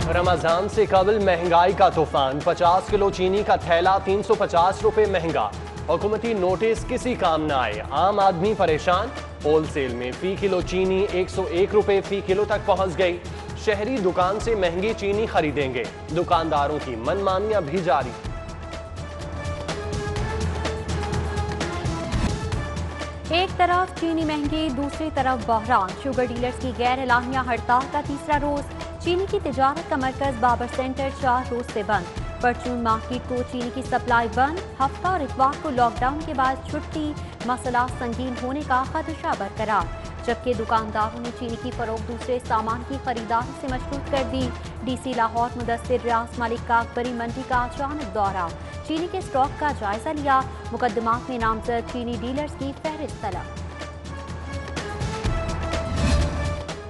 रमजान से कबल महंगाई का तूफान, 50 किलो चीनी का थैला 350 रुपए महंगा। हुकूमती नोटिस किसी काम न आए, आम आदमी परेशान। होलसेल में फी किलो चीनी 101 रुपए फी किलो तक पहुंच गई। शहरी दुकान से महंगी चीनी खरीदेंगे, दुकानदारों की मनमानियां भी जारी। एक तरफ चीनी महंगी, दूसरी तरफ बहरान। शुगर डीलर्स की गैर एलानिया हड़ताल का तीसरा रोज। चीनी की तिजारत का मरकज बाबर सेंटर 4 रोज से बंद। परचून मार्केट को चीनी की सप्लाई बंद। हफ्ता और इतवार को लॉकडाउन के बाद छुट्टी, मसला संगीन होने का खदशा बरकरार। जबकि दुकानदारों ने चीनी की फरोख्त दूसरे सामान की खरीदारी से मशरूत कर दी। डीसी लाहौर मुदस्सिर रियाज मलिक का अकबरी मंडी का अचानक दौरा, चीनी के स्टॉक का जायजा लिया। मुकदमात में नामजद चीनी डीलर्स की फहरिस्त तलब।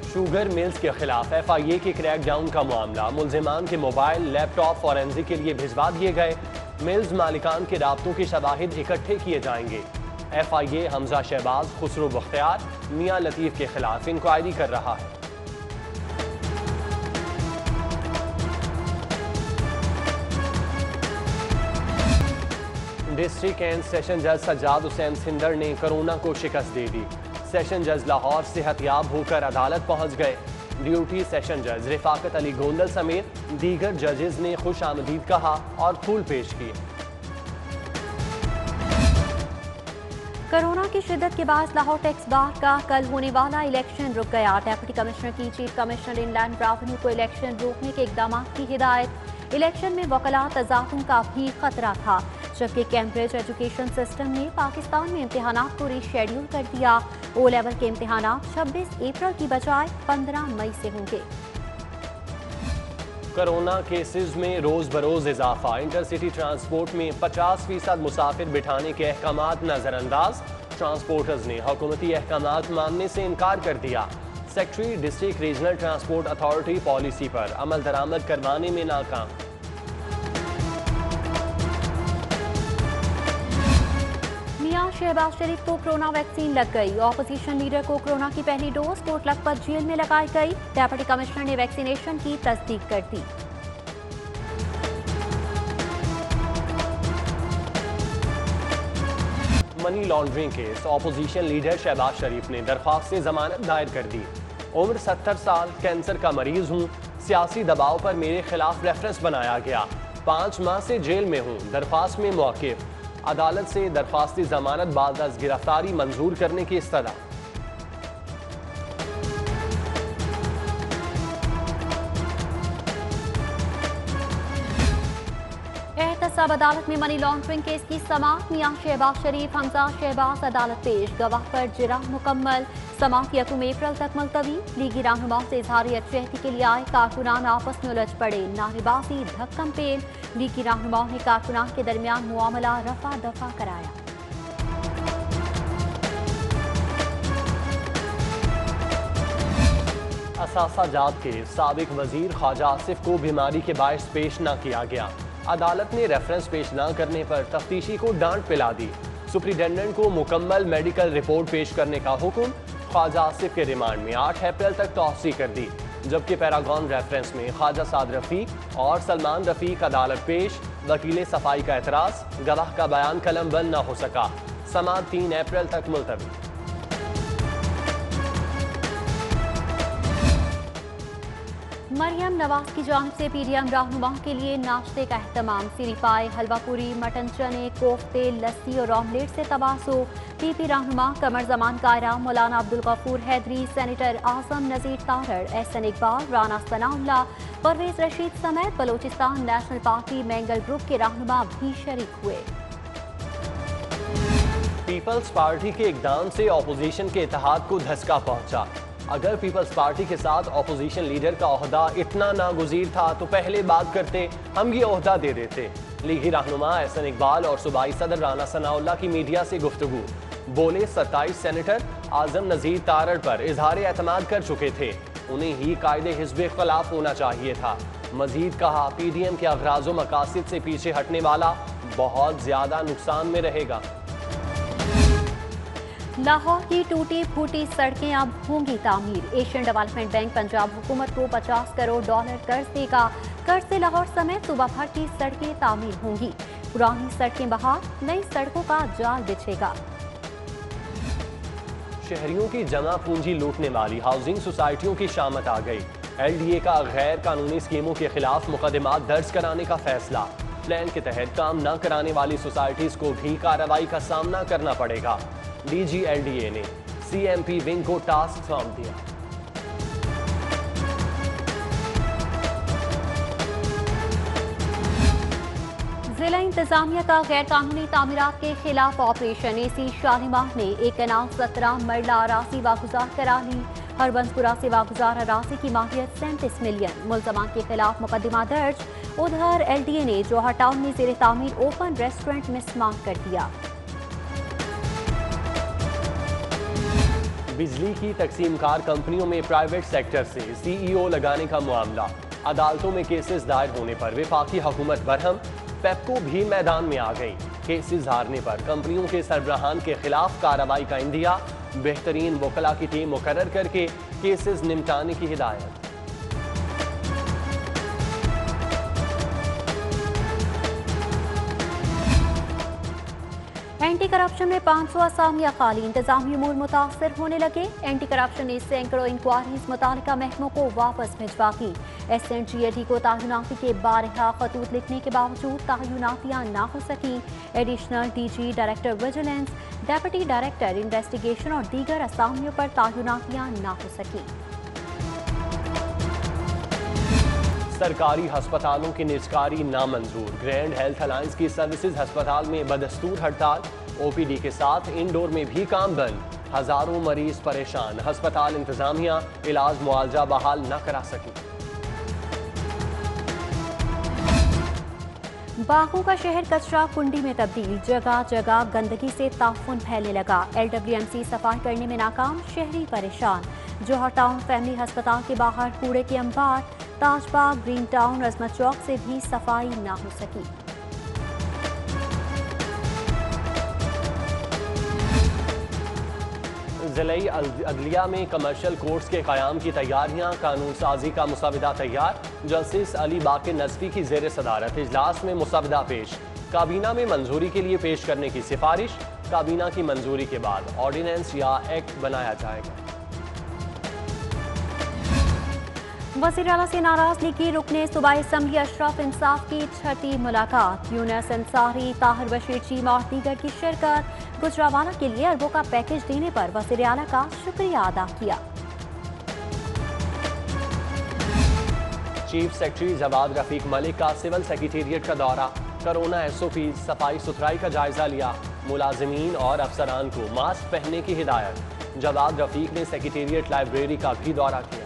शुगर मिल्स के खिलाफ FIA के क्रैकडाउन का मामला, मुल्जिमान के मोबाइल लैपटॉप फॉरेंसिक के लिए भिजवा दिए गए। मिल्स मालिकान के राब्तों के शवाहिद इकट्ठे किए जाएंगे। FIA हमजा शहबाज, खुसरो बख्तियार, मियां लतीफ के खिलाफ इंक्वायरी कर रहा है। डिस्ट्रिक्ट एंड सेशन जज सज्जाद हुसैन सिंदर ने कोरोना को शिकस्त दे दी। सेशन जज लाहौर सेहतयाब होकर अदालत पहुंच गए। ड्यूटी सेशन जज रिफाकत अली गोंदल समेत दीगर जजेस ने खुश आमदीद कहा और फूल पेश किए। कोरोना की शिद्दत के बाद लाहौर टैक्स बार का कल होने वाला इलेक्शन रुक गया। डेप्यूटी कमिश्नर की चीफ कमिश्नर इनलैंड रेवेन्यू को इलेक्शन रोकने के इकदाम की हिदायत। इलेक्शन में वकला तजादुम का भी खतरा था। जबकि कैम्ब्रिज एजुकेशन सिस्टम ने पाकिस्तान में इम्तिहानात को रीशेड्यूल कर दिया। O लेवल के इम्तिहानात 26 अप्रैल की बजाय 15 मई से होंगे। कोरोना केसेस में रोज बरोज इजाफा, इंटरसिटी ट्रांसपोर्ट में 50% मुसाफिर बिठाने के अहकामात नजरअंदाज। ट्रांसपोर्टर्स ने हुकूमती अहकामात मानने से इनकार कर दिया। Secretary district regional transport authority policy पर अमल दरामद करवाने में नाकाम। मियां शहबाज शरीफ को कोरोना वैक्सीन लग गई। ऑपोजिशन लीडर को कोरोना की पहली डोज कोट लखपत जेल में लगाई गई। डेप्यूटी कमिश्नर ने वैक्सीनेशन की तस्दीक कर दी। Money laundering case, opposition leader Shehbaz Sharif ने दरख्वास्त से जमानत दायर कर दी। उम्र 70 साल, कैंसर का मरीज हूँ, सियासी दबाव पर मेरे खिलाफ रेफरेंस बनाया गया, 5 माह से जेल में हूँ, दरख्वास्त में मौक़िफ़। अदालत से दरख्वास्ती जमानत बाद अज गिरफ्तारी मंजूर करने की इस्तदा। एहतसाब अदालत में मनी लॉन्ड्रिंग केस की समाअत। मियां शहबाज शरीफ, हमजा शहबाज अदालत पेश, गवाह पर जिरा मुकम्मल। समाअत 1 अप्रैल तक मुलतवी। लीगी रहनुमाओं से इजहार यकजहती के लिए आए कारकुनान आपस में उलझ पड़े, नारेबाजी धक्कम पेल। लीगी रहनुमाओं ने कारकुनान के दरमियान मुआमला रफा दफा कराया। असासाजात के साबिक वजीर ख्वाजा आसिफ को बीमारी के बायस पेश न किया गया। अदालत ने रेफरेंस पेश न करने पर तफ्तीशी को डांट पिला दी। सुप्रिंटेंडेंट को मुकम्मल मेडिकल रिपोर्ट पेश करने का हुक्म। ख्वाजा आसिफ के रिमांड में 8 अप्रैल तक तौसी कर दी। जबकि पैरागॉन रेफरेंस में ख्वाजा साद रफीक और सलमान रफीक अदालत पेश। वकील सफाई का एतराज, गवाह का बयान कलम बंद न हो सका। समाअत 3 अप्रैल तक मुलतवी। मरियम नवाज की जानिब से PDM रहनुमाओं के लिए नाश्ते का एहतमाम। सीरी पाए, हलवा पूरी, मटन चने, कोफ्ते, लस्सी और ऑमलेट से तबासो। PP रहनुमा कमर जमान कायरा, मौलाना अब्दुल गफूर हैदरी, सेनेटर आजम नजीर तारड़, SN इकबाल, राना सनाउल्लाह, परवेज रशीद समेत Balochistan national party mangle group के रहनुमा भी शरीक हुए। पीपल्स पार्टी के इकदाम से ऑपोजिशन के इत्तेहाद को धक्का पहुंचा। अगर पीपल्स पार्टी के साथ ऑपोजिशन लीडर का ओहदा इतना नागुज़ीर था तो पहले बात करते, हम ये ओहदा दे देते। लीगी रहनुमा SN इकबाल और सूबाई सदर राना सनाउल्लाह की मीडिया से गुफ्तगू। बोले 27 सेनेटर आजम नजीर तारड़ पर इजहार एतमाद कर चुके थे, उन्हें ही कायदे हिज़्ब खिलाफ होना चाहिए था। मजीद कहा, PDM के अगराज़ो मकासिद से पीछे हटने वाला बहुत ज्यादा नुकसान में रहेगा। लाहौर की टूटी फूटी सड़कें अब होंगी तामीर। एशियन डेवलपमेंट बैंक पंजाब हुकूमत को $50 करोड़ कर्ज देगा। कर्ज से लाहौर समेत सूबा भर की सड़कें तामीर होंगी। पुरानी सड़कें बहाल, नई सड़कों का जाल बिछेगा। शहरियों की जमा पूंजी लूटने वाली हाउसिंग सोसाइटियों की शामत आ गई। LDA का गैर कानूनी स्कीमों के खिलाफ मुकदमा दर्ज कराने का फैसला। प्लान के तहत काम न कराने वाली सोसाइटीज को भी कार्रवाई का सामना करना पड़ेगा। DG LDA ने CMP विंग को टास्क सौंप दिया। जिला इंतजामिया का गैर कानूनी तामीरात के खिलाफ ऑपरेशन। AC शालीमार ने एक कनाल 17 मरला अराजी वागुजार करा ली। हरबंसपुरा से वागुजार अराजी की माहियत 37 मिलियन। मुल्जमान के खिलाफ मुकदमा दर्ज। उधर LDA ने जोहर टाउन में ज़ेरे तामीर ओपन रेस्टोरेंट मिसमार कर दिया। बिजली की तकसीमकार कंपनियों में प्राइवेट सेक्टर से CEO लगाने का मामला। अदालतों में केसेस दायर होने पर वफाकी हुकूमत बरहम। पेप्को भी मैदान में आ गई। केसेस हारने पर कंपनियों के सरबराहान के खिलाफ कार्रवाई का इंदिया। बेहतरीन वकला की टीम मुकर्रर करके केसेस निपटाने की हिदायत। एंटी करप्शन में 500 असामियां खाली। इंतजामी उमूर मुतासर होने लगे। एंटी करप्शन ने सैकड़ों इंक्वायरीज मुतालिका महकमों को वापस भिजवा की। SNGAD को तायुनाती के 12 खतूत लिखने के बावजूद तायुनातियां ना हो सकी। Additional DG director vigilance, deputy director investigation और दीगर असामियों पर तायुनातियां ना हो सकी। सरकारी हस्पतालों की निजकारी नामंजूर। ग्रैंड हेल्थ अलायंस की सर्विसेज हस्पताल में बदस्तूर हड़ताल। OPD के साथ इंडोर में भी काम बंद। हजारों मरीज परेशान। हस्पताल इंतजामिया इलाज मुआवजा बहाल न करा सकी। बागों का शहर कचरा कुंडी में तब्दील। जगह जगह गंदगी से ताफुन फैलने लगा। LWMC सफाई करने में नाकाम। शहरी परेशान। जोहर टाउन फैमिली अस्पताल के बाहर कूड़े के अंबार। ताजबाग, ग्रीन टाउन, अजमत चौक से भी सफाई ना हो सकी। जिले अदलिया में कमर्शियल कोर्ट्स के क़याम की तैयारियां। कानून साजी का मुसवदा तैयार। जस्टिस अली बाकर नजफी की ज़ेर सदारत इजलास में मुसवदा पेश। काबीना में मंजूरी के लिए पेश करने की सिफारिश। काबीना की मंजूरी के बाद ऑर्डिनेंस या एक्ट बनाया जाएगा। वज़ीर आला से नाराज लीगी रुकने सूबाई असम्बली अशरफ इंसाफ की छठी मुलाकात। यूनुस अंसारी, ताहिर बशीर चीमा और दीगर की शिरकत। गुजरावाला के लिए अरबों का पैकेज देने पर वज़ीर आला का शुक्रिया अदा किया। चीफ सेक्रेटरी जवाद रफीक मलिक का सिविल सेक्रेटेरिएट का दौरा। कोरोना SOP सफाई सुथराई का जायजा लिया। मुलाजिमीन और अफसरान को मास्क पहनने की हिदायत। जवाद रफीक ने सेक्रेटेरिएट लाइब्रेरी का भी दौरा किया।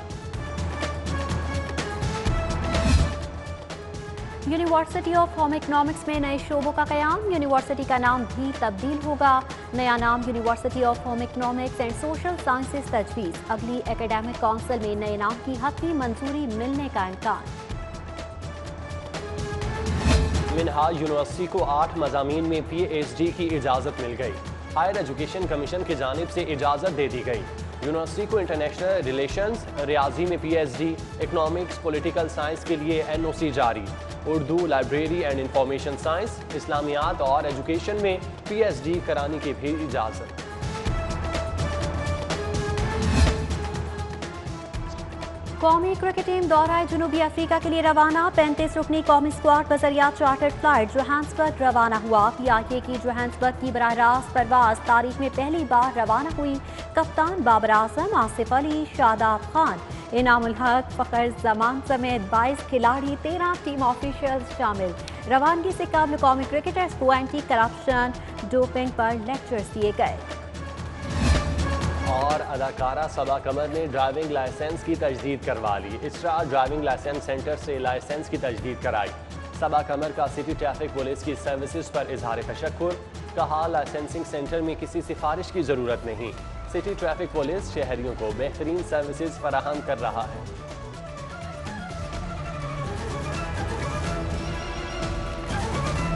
यूनिवर्सिटी ऑफ होम इकोनॉमिक्स में नए शोबों का कयाम। यूनिवर्सिटी का नाम भी तब्दील होगा। नया नाम university of home economics and social sciences तजवीज़। अगली एकेडमिक काउंसिल में नए नाम की हतमी मंजूरी मिलने का इम्कान। मिनहाज यूनिवर्सिटी को 8 मज़ामीन में PhD की इजाज़त मिल गई। हायर एजुकेशन कमीशन की जानिब से इजाज़त दे दी गई। यूनिवर्सिटी को इंटरनेशनल रिलेशंस, रियाजी में PhD, इकोनॉमिक्स, पॉलिटिकल साइंस के लिए NOC जारी। Urdu, library and information science, इस्लामियात और एजुकेशन में PhD कराने की भी इजाज़त। कौमी क्रिकेट टीम दौरा जनूबी अफ्रीका के लिए रवाना। 35 रुकनी कौमी स्क्वाड बजरिया चार्टर्ड फ्लाइट जोहान्सबर्ग रवाना हुआ। PIA की जोहान्सबर्ग की बराह रास्त परवाज तारीख में पहली बार रवाना हुई। कप्तान बाबर आजम, आसिफ अली, शादाब खान, इनामुल हक, फखर जमान समेत 22 खिलाड़ी, 13 टीम ऑफिशियल्स शामिल। रवानगी से कबल कौमी क्रिकेटर्स को एंटी करप्शन, डोपिंग पर लेक्चर्स दिए गए। और अदाकारा सबा कमर ने ड्राइविंग लाइसेंस की तजदीद करवा ली। इसरा ड्राइविंग लाइसेंस सेंटर से लाइसेंस की तजदीद कराई। सबा कमर का सिटी ट्रैफिक पुलिस की सर्विसेज पर इजहार तशक्कुर। कहा लाइसेंसिंग सेंटर में किसी सिफारिश की ज़रूरत नहीं। सिटी ट्रैफिक पुलिस शहरियों को बेहतरीन सर्विसेज फराहम कर रहा है।